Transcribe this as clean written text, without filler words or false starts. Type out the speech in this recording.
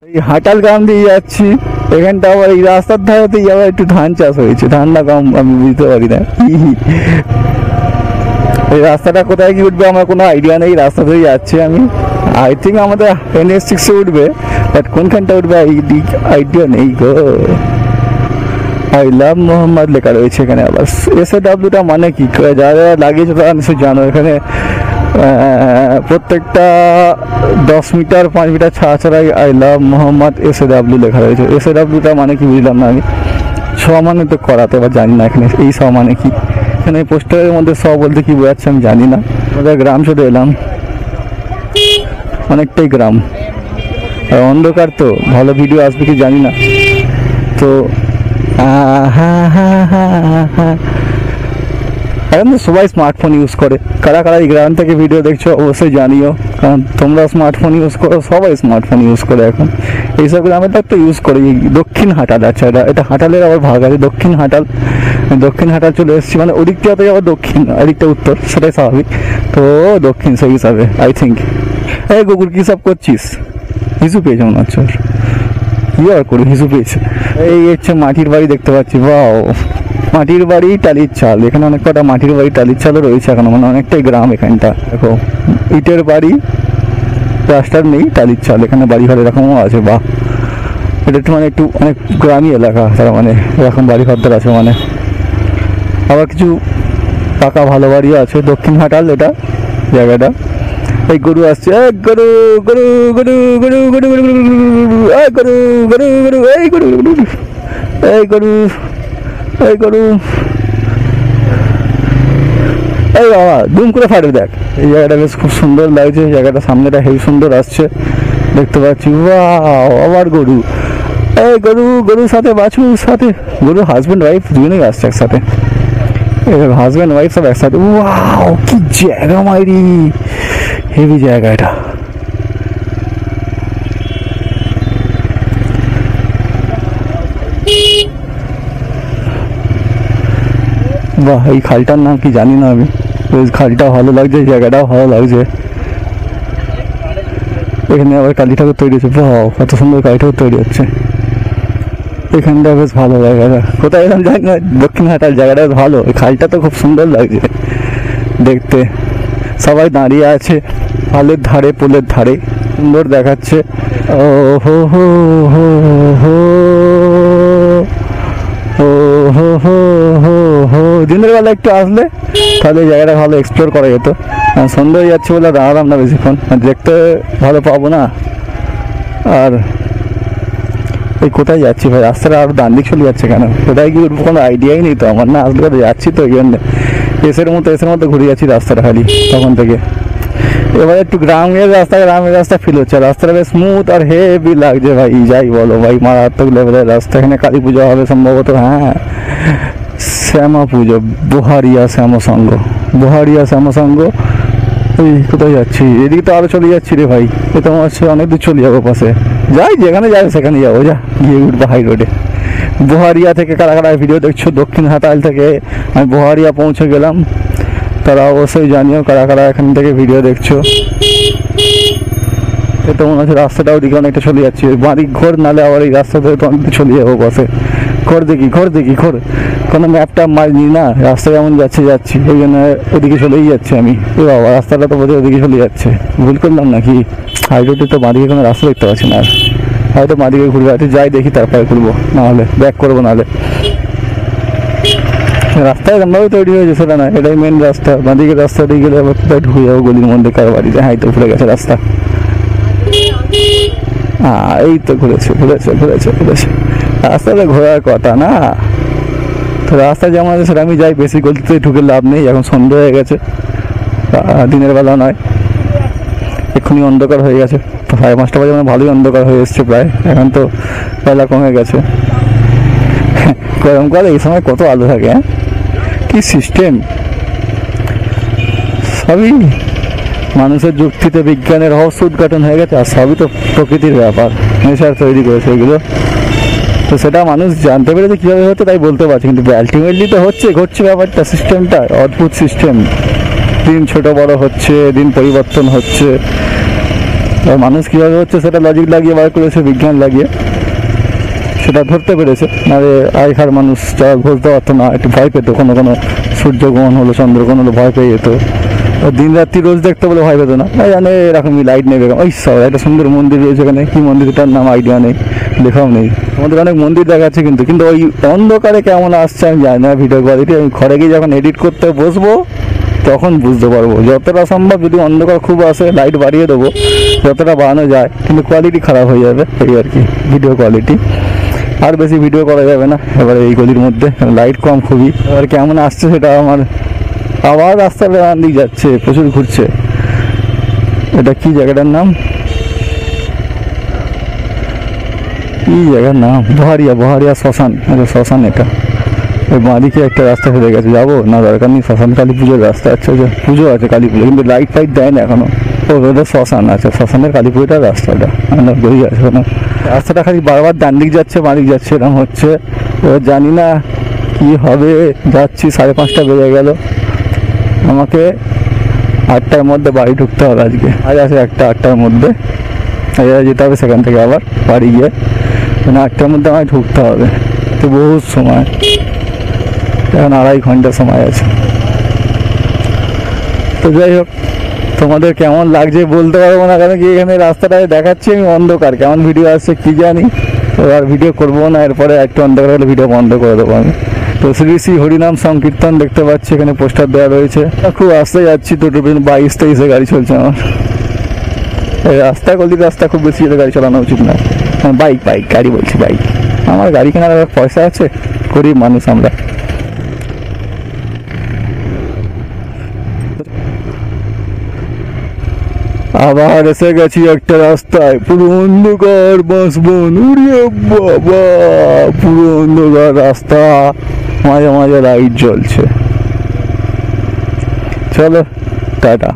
এই হাটাল গ্রাম দিয়ে যাচ্ছি, এখানটা আবার এই রাস্তার ধারেতেই আবার একটু ধান চাষ হয়েছে। ধান না কম আমি বুঝতে পারি না। এই রাস্তাটা কোথায় কি উঠবে আমার কোনো আইডিয়া নেই। রাস্তা ধরে যাচ্ছি আমি, আই থিঙ্ক আমাদের NH6 উঠবে, বাট কোনখানটা উঠবে আইডিয়া নেই গো। আই লাভ মোহাম্মদ লেখা রয়েছে এখানে। আবার SAW মানে কি, যারা লাগিয়েছে তারা নিশ্চয়ই জানো। এখানে প্রত্যেকটা 10 মিটার 5 মিটার ছাড়া ছাড়াই আই লাভ মোহাম্মদ SAW লেখা রয়েছে। SAW মানে কি বুঝলাম না আমি। মানে তো করাতে বা জানি না এখানে এই মানে কি। এখানে পোস্টারের মধ্যে বলতে কি বোঝাচ্ছে আমি জানি না। আমাদের গ্রাম শুধু এলাম, অনেকটাই গ্রাম আর অন্ধকার, তো ভালো ভিডিও আসবে কি জানি না। তো এখন তো সবাই স্মার্টফোন ইউজ করে। কারা কারা এই গ্রাম থেকে ভিডিও দেখছো অবশ্যই জানিও, কারণ তোমরা স্মার্টফোন ইউজ করো, সবাই স্মার্টফোন ইউজ করে এখন। এইসব গ্রামের তো ইউজ করে। দক্ষিণ হাটাল, আচ্ছা এটা হাটালের আবার ভাগ আছে, দক্ষিণ হাটাল চলে এসেছি, মানে ওদিকটা থেকে আবার দক্ষিণ, ওদিকটা উত্তর, সেটাই স্বাভাবিক। তো দক্ষিণ সেই হিসাবে আই থিঙ্ক। এই গুগল কি সব করছিস? হিসু পেয়েছে মনে হচ্ছে, কি আর করি, হিসু পেয়েছে। এই হচ্ছে মাটির বাড়ি দেখতে পাচ্ছি, বাও মাটির বাড়ি টালির চাল। এখানে অনেক কটা মাটির বাড়ি টালির চালও রয়েছে এখনো, মানে অনেকটাই গ্রাম এখানটা। দেখো ইটের বাড়ি, প্লাস্টার নেই, টালির চাল। এখানে বাড়ি ঘর এরকমও আছে, বাহ। এটা একটু মানে একটু অনেক গ্রামীণ এলাকা, তার মানে এরকম বাড়ি ঘরদার আছে। মানে আবার কিছু পাকা ভালো বাড়িও আছে। দক্ষিণ হাটাল এটা জায়গাটা। এই গরু আসছে, গরু গরু গরু গরু গরু গরু গরু গরু গরু এই গরু এই গরু এই গরু এই বাবা দুম করে ফাটে দেখ। এই জায়গাটা বেশ খুব সুন্দর লাগছে, জায়গাটা সামনেটা হেবি সুন্দর আসছে দেখতে পাচ্ছি। ওয়াও, আবার গরু, এই গরুর সাথে বাছুর সাথে, গরুর হাজবেন্ড ওয়াইফ দুজনেই আসছে একসাথে, হাজবেন্ড ওয়াইফ সব একসাথে। ওয়াও কি জায়গা মাইরি, হেভি জায়গা এটা। বাহ, এই খালটার নাম কি জানি না আমি। খালটা ভালো লাগছে, জায়গাটাও ভালো লাগছে। এখানে আবার কালী ঠাকুর তৈরি হচ্ছে, বাহ কত সুন্দর কালী ঠাকুর তৈরি হচ্ছে এখানটা, বেশ ভালো জায়গাটা। কোথায় এলাম জানি না, দক্ষিণ হাটাল জায়গাটা ভালো। এই খালটা তো খুব সুন্দর লাগছে দেখতে। সবাই দাঁড়িয়ে আছে খালের ধারে, পোলের ধারে, সুন্দর দেখাচ্ছে। ও হো হো হো হো ও হো হো হো হো। দিনের বেলা একটু আসলে তাহলে জায়গাটা ভালো এক্সপ্লোর করা যেত। সন্ধ্যা হয়ে যাচ্ছে বলে দাঁড়ালাম না বেশিক্ষণ, দেখতে ভালো পাবো না। আর এই কোথায় যাচ্ছি ভাই, রাস্তাটা আরো ডান দিক চলে যাচ্ছে কেন? কোথায় কি উঠবো কোনো আইডিয়াই নেই তো আমার। না আসলে কোথায় যাচ্ছি তো, এই জন্য এসের মতো ঘুরে যাচ্ছি রাস্তাটা খালি তখন থেকে। এবার একটু গ্রামের রাস্তা ফিল হচ্ছে। রাস্তাটা বেশ স্মুথ আর হেভি লাগছে ভাই, যাই বলো ভাই, মারাত্মক লেভেলের রাস্তা। এখানে কালী পুজো হবে সম্ভবত, হ্যাঁ শ্যামা পুজো, বহারিয়া শ্যামসংঘ। এই কোথায় যাচ্ছি, এদিকে তো আরো চলে যাচ্ছি রে ভাই। এ তো মনে হচ্ছে অনেক দূর চলে যাবো পাশে। যাই যেখানে যাবে সেখানে যাবো, যা গিয়ে উঠবো হাই রোডে। বহারিয়া থেকে কারা কারা ভিডিও দেখছো, দক্ষিণ হাটাল থেকে আমি বহারিয়া পৌঁছে গেলাম, তারা অবশ্যই জানিও কারা কারা এখান থেকে ভিডিও দেখছো। এটা মনে হচ্ছে রাস্তাটা ওদিকে অনেকটা চলে যাচ্ছে, বাড়ি ঘর নালে আবার এই রাস্তা ধরে তো অনেকটা চলে যাবো পাশে। ঘর দেখি কোনো ম্যাপটা মারিনি না, রাস্তা যেমন যাচ্ছি ওই জন্য ওদিকে চলেই যাচ্ছি আমি। এ বাবা, রাস্তাটা তো বোধহয় ওদিকে চলে যাচ্ছে, ভুল করলাম নাকি? হাই রোডে তো বাঁদিকে কোনো রাস্তা দেখতে পাচ্ছি না, হয়তো বাঁদিকে ঘুরবো। হয়তো যাই দেখি তারপরে ঘুরবো, নাহলে ব্যাক করবো। নাহলে রাস্তা এরকমভাবে তৈরি হয়েছে সেটা না, এটাই মেন রাস্তা। বাঁদিকে রাস্তা দিয়ে গেলে আবার কোথায় ঢুকে যাবো গলির মধ্যে কার বাড়িতে। হ্যাঁ, তো ঘুরে গেছে রাস্তা। এই তো ঘুরেছে। রাস্তাতে ঘোরার কথা না, তো রাস্তা যেমন আছে সেটা আমি যাই, বেশি গলিতে ঢুকে লাভ নেই। এখন সন্ধ্যা হয়ে গেছে, দিনের বেলা নয়, এক্ষুনি অন্ধকার হয়ে গেছে। 5:30 বাজে মানে ভালোই অন্ধকার হয়ে এসছে প্রায়। এখন তো বেলা কমে গেছে। গরমকালে এই সময় কত আলো থাকে, হ্যাঁ কি সিস্টেম! সবই মানুষের যুক্তিতে বিজ্ঞানের রহস্য উদ্ঘাটন হয়ে গেছে, আর সবই তো প্রকৃতির ব্যাপার, নেচার তৈরি করেছে এগুলো। তো সেটা মানুষ জানতে পেরেছে কীভাবে হতো তাই বলতে পারছে, কিন্তু আলটিমেটলি তো ঘটছে ব্যাপারটা, সিস্টেমটা অদ্ভুত সিস্টেম। দিন ছোট বড় হচ্ছে, দিন পরিবর্তন হচ্ছে, আর মানুষ কীভাবে হচ্ছে সেটা লজিক লাগিয়ে বার করেছে, বিজ্ঞান লাগিয়ে সেটা ধরতে পেরেছে। নাহলে আগেকার মানুষ যা বলতে পারতো না, একটু ভয় পেতো, কোনো কোনো সূর্যগ্রহণ হলো চন্দ্রগ্রহণ হলো ভয় পেয়ে যেত। দিন রাত্রি রোজ দেখতে বলে ভয় পেতো না, জানে এরকমই লাইট নেবে। ওই সব একটা সুন্দর মন্দির রয়েছে এখানে, কী মন্দিরটার নাম আইডিয়া নেই, লেখাও নেই। আমাদের অনেক মন্দির দেখাচ্ছে কিন্তু ওই অন্ধকারে কেমন আসছে আমি জানি না ভিডিও কোয়ালিটি। আমি ঘরে গিয়ে যখন এডিট করতে বসবো তখন বুঝতে পারবো। যতটা সম্ভব যদি অন্ধকার খুব আসে লাইট বাড়িয়ে দেবো, যতটা বাড়ানো যায়, কিন্তু কোয়ালিটি খারাপ হয়ে যাবে এই আর কি, ভিডিও কোয়ালিটি। আর বেশি ভিডিও করা যাবে না এবারে এই গলির মধ্যে, লাইট কম খুবই। এবার কেমন আসছে সেটা আমার, আবার রাস্তার ডান দিক যাচ্ছে, প্রচুর ঘুরছে। এটা কি জায়গাটার নাম, কি জায়গার নাম? বহারিয়া শ্মশান। আচ্ছা শ্মশান এটা। ওই বাঁদিকে একটা রাস্তা ফেলে গেছে, যাবো না দরকার নেই। শ্মশান কালী পুজোর রাস্তা। আচ্ছা পুজো আছে কালী পুজো, কিন্তু লাইট ফাইট দেয় না এখনো। ওটা শ্মশান। আচ্ছা শ্মশানের কালী পুজোটার রাস্তাটা আমরা বই আছে ওখানে। রাস্তাটা খালি বারবার ডান দিক যাচ্ছে বাঁ দিক যাচ্ছে এরকম হচ্ছে। এবার জানি না কি হবে। যাচ্ছি, 5:30 বেজে গেল। আমাকে 8টার মধ্যে বাড়ি ঢুকতে হবে আজকে। আজ আছে একটা 8টার মধ্যে যেতে হবে, সেখান থেকে আবার বাড়ি গিয়ে 8টার মধ্যে আমায় ঢুকতে হবে। তো বহুত সময়, এখন 2.5 ঘন্টা সময় আছে। তো যাই হোক, তোমাদের কেমন লাগছে বলতে পারবো না, কারণ কি এখানে রাস্তাটায় দেখাচ্ছি আমি অন্ধকার, কেমন ভিডিও আসছে কি জানি। তো আর ভিডিও করবো না, এরপরে একটু অন্ধকার হলে ভিডিও বন্ধ করে দেবো আমি। তো শ্রী শ্রী হরিনাম সংকীর্তন দেখতে পাচ্ছি, এখানে পোস্টার দেওয়া রয়েছে। খুব আস্তে যাচ্ছি, তো 22-23 গাড়ি চলছে আমার। এই রাস্তা গলির রাস্তা, খুব বেশি গাড়ি চালানো উচিত না। বাইক গাড়ি বলছি, বাইক। আমার গাড়ি কেনার পয়সা আছে, গরিব মানুষ আমরা। আবার এসে গেছি একটা রাস্তায়, পুরো অন্ধকার, বাঁশবন, উড়িয়ে বাবা, পুরো অন্ধকার রাস্তা, মাঝে মাঝে লাইট জ্বলছে। চলো টাটা।